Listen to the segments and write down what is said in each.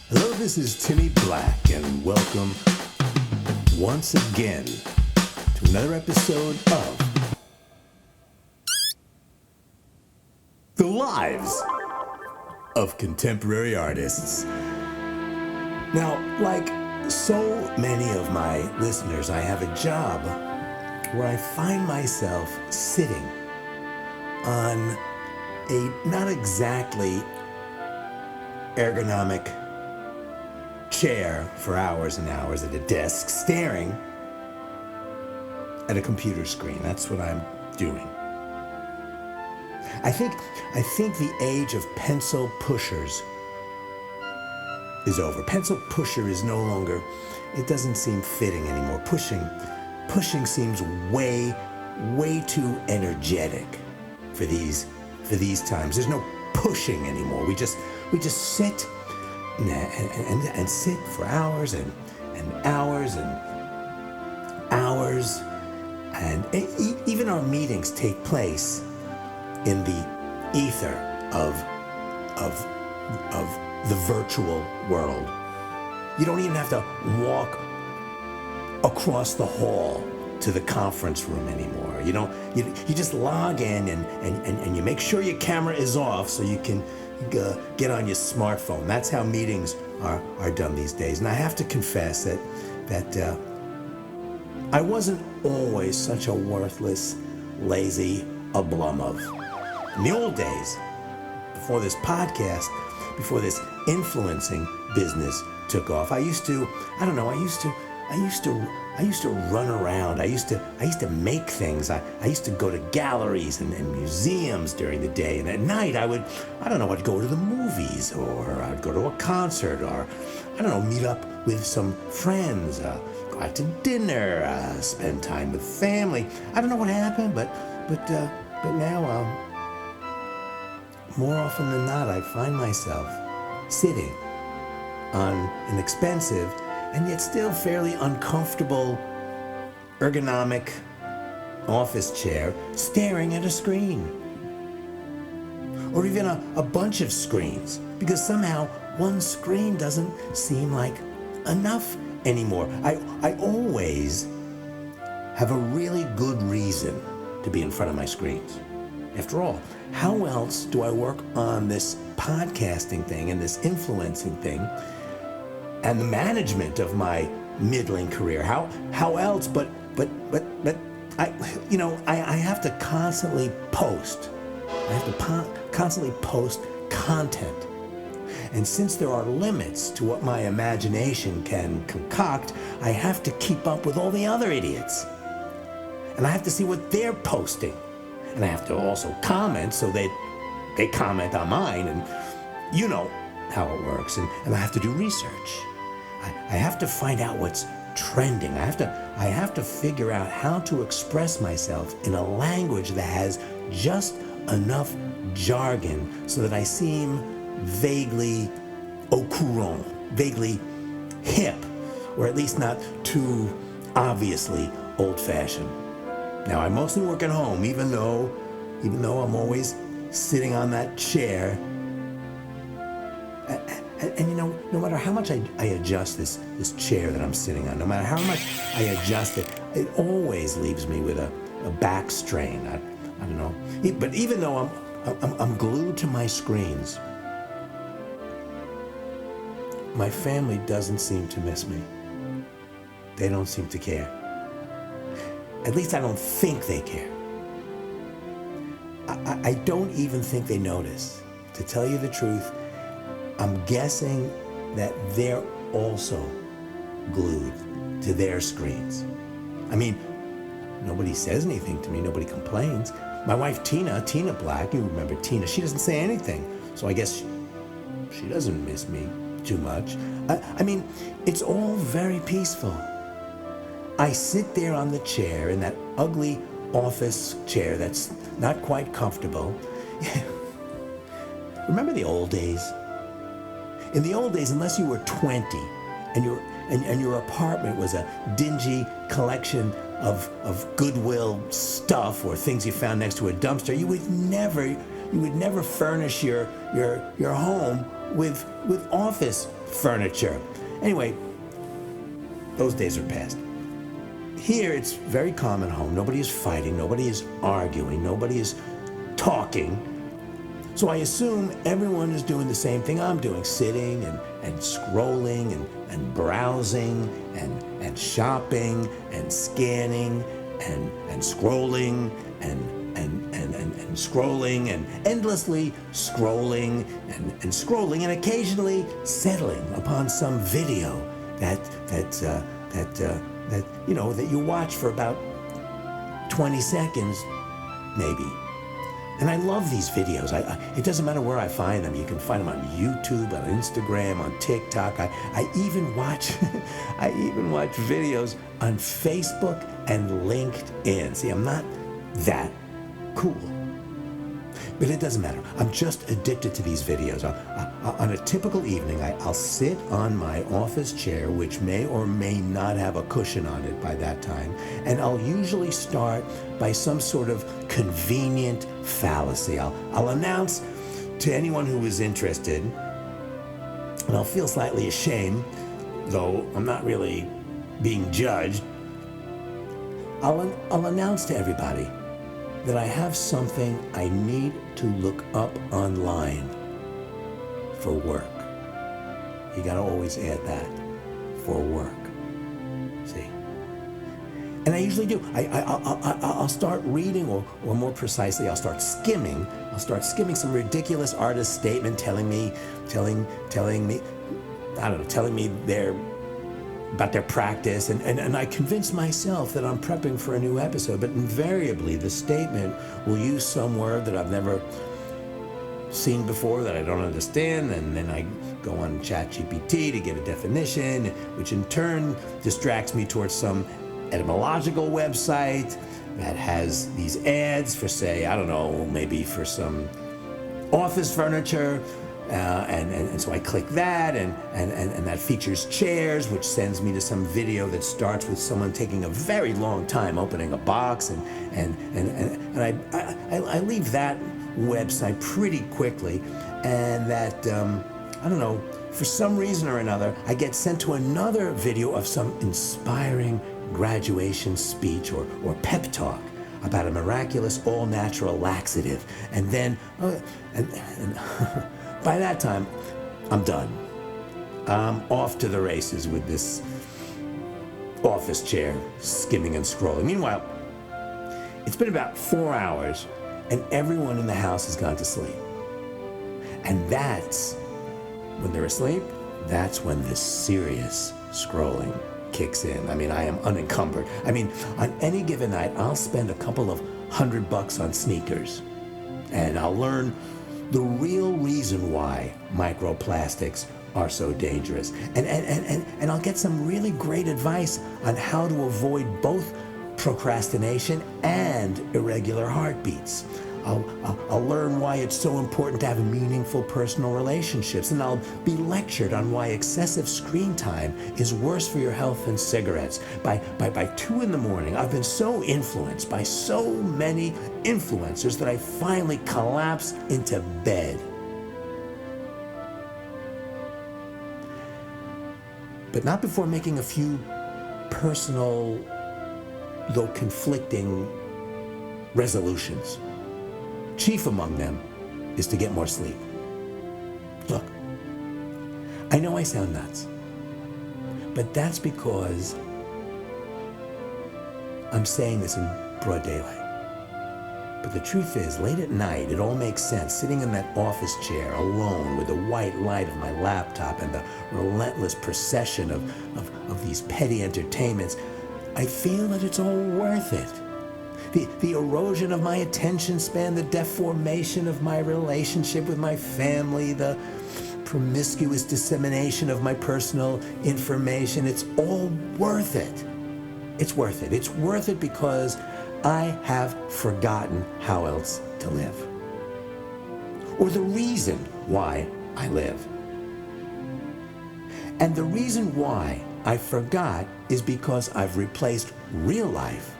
Hello, this is Timmy Black, and welcome once again to another episode of The Lives of Contemporary Artists. Now, like so many of my listeners, I have a job where I find myself sitting on a not exactly ergonomic chair for hours and hours at a desk, staring at a computer screen. That's what I'm doing. I think the age of pencil pushers is over. Pencil pusher is no longer, it doesn't seem fitting anymore. Pushing seems way too energetic for these times. There's no pushing anymore. We just sit and sit for hours and hours and hours, and even our meetings take place in the ether of the virtual world. You don't even have to walk across the hall to the conference room anymore. You just log in and you make sure your camera is off so you can get on your smartphone. That's how meetings are done these days. And I have to confess that I wasn't always such a worthless, lazy Oblomov. In the old days, before this podcast, before this influencing business took off, I used to run around. I used to make things. I used to go to galleries and museums during the day, and at night I'd go to the movies, or I'd go to a concert, or meet up with some friends, go out to dinner, spend time with family. I don't know what happened, but now more often than not, I find myself sitting on an expensive and yet still fairly uncomfortable, ergonomic office chair, staring at a screen. Or even a bunch of screens, because somehow one screen doesn't seem like enough anymore. I always have a really good reason to be in front of my screens. After all, how else do I work on this podcasting thing and this influencing thing and the management of my middling career? How else but I have to constantly post. I have to constantly post content. And since there are limits to what my imagination can concoct, I have to keep up with all the other idiots. And I have to see what they're posting. And I have to also comment so they comment on mine, and you know how it works. And I have to do research. I have to find out what's trending. I have to figure out how to express myself in a language that has just enough jargon so that I seem vaguely au courant, vaguely hip, or at least not too obviously old-fashioned. Now, I mostly work at home, even though I'm always sitting on that chair. And no matter how much I adjust this chair that I'm sitting on, no matter how much I adjust it, it always leaves me with a back strain. I don't know. But even though I'm glued to my screens, my family doesn't seem to miss me. They don't seem to care. At least I don't think they care. I don't even think they notice. To tell you the truth, I'm guessing that they're also glued to their screens. I mean, nobody says anything to me. Nobody complains. My wife, Tina Black, you remember Tina, she doesn't say anything. So I guess she doesn't miss me too much. I mean, it's all very peaceful. I sit there on the chair, in that ugly office chair that's not quite comfortable. Remember the old days? In the old days, unless you were 20 and your apartment was a dingy collection of Goodwill stuff or things you found next to a dumpster, you would never furnish your home with office furniture. Anyway, those days are past. Here, it's very calm at home. Nobody is fighting. Nobody is arguing. Nobody is talking. So I assume everyone is doing the same thing I'm doing, sitting and scrolling and browsing and shopping and scanning and scrolling and scrolling and endlessly scrolling and scrolling and occasionally settling upon some video that you watch for about 20 seconds, maybe. And I love these videos. It doesn't matter where I find them. You can find them on YouTube, on Instagram, on TikTok. I even watch videos on Facebook and LinkedIn. See, I'm not that cool. But it doesn't matter. I'm just addicted to these videos. On a typical evening, I'll sit on my office chair, which may or may not have a cushion on it by that time, and I'll usually start by some sort of convenient fallacy. I'll announce to anyone who is interested, and I'll feel slightly ashamed, though I'm not really being judged. I'll announce to everybody that I have something I need to look up online for work. You gotta always add that, for work. See? And I usually do. I'll start reading, or more precisely, I'll start skimming. Some ridiculous artist statement telling me about their practice, and I convince myself that I'm prepping for a new episode, but invariably the statement will use some word that I've never seen before, that I don't understand, and then I go on ChatGPT to get a definition, which in turn distracts me towards some etymological website that has these ads for, say, I don't know, maybe for some office furniture. And so I click that, and that features chairs, which sends me to some video that starts with someone taking a very long time opening a box, and I leave that website pretty quickly, and that I don't know, for some reason or another, I get sent to another video of some inspiring graduation speech or pep talk about a miraculous all-natural laxative, and then by that time, I'm done. I'm off to the races with this office chair, skimming and scrolling. Meanwhile, it's been about 4 hours, and everyone in the house has gone to sleep. And that's, when they're asleep, that's when the serious scrolling kicks in. I mean, I am unencumbered. I mean, on any given night, I'll spend a couple of $100 on sneakers, and I'll learn the real reason why microplastics are so dangerous. And I'll get some really great advice on how to avoid both procrastination and irregular heartbeats. I'll learn why it's so important to have meaningful personal relationships, and I'll be lectured on why excessive screen time is worse for your health than cigarettes. By 2 in the morning, I've been so influenced by so many influencers that I finally collapse into bed. But not before making a few personal, though conflicting, resolutions. Chief among them is to get more sleep. Look, I know I sound nuts, but that's because I'm saying this in broad daylight. But the truth is, late at night, it all makes sense. Sitting in that office chair alone with the white light of my laptop and the relentless procession of these petty entertainments, I feel that it's all worth it. The erosion of my attention span, the deformation of my relationship with my family, the promiscuous dissemination of my personal information, it's all worth it. It's worth it. It's worth it because I have forgotten how else to live. Or the reason why I live. And the reason why I forgot is because I've replaced real life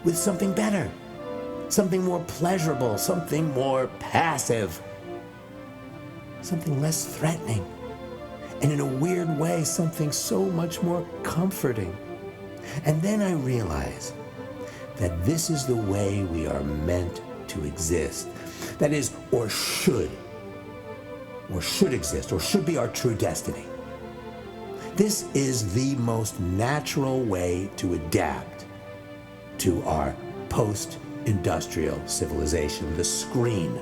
with something better, something more pleasurable, something more passive, something less threatening, and in a weird way, something so much more comforting. And then I realized that this is the way we are meant to exist. That is, or should exist, or should be our true destiny. This is the most natural way to adapt to our post-industrial civilization. The screen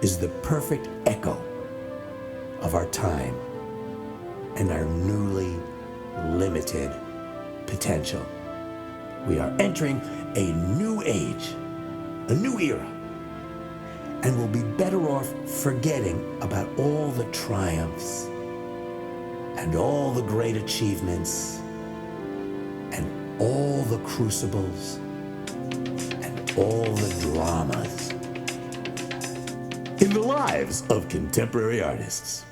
is the perfect echo of our time and our newly limited potential. We are entering a new age, a new era, and we'll be better off forgetting about all the triumphs and all the great achievements and all the crucibles and all the dramas in the lives of contemporary artists.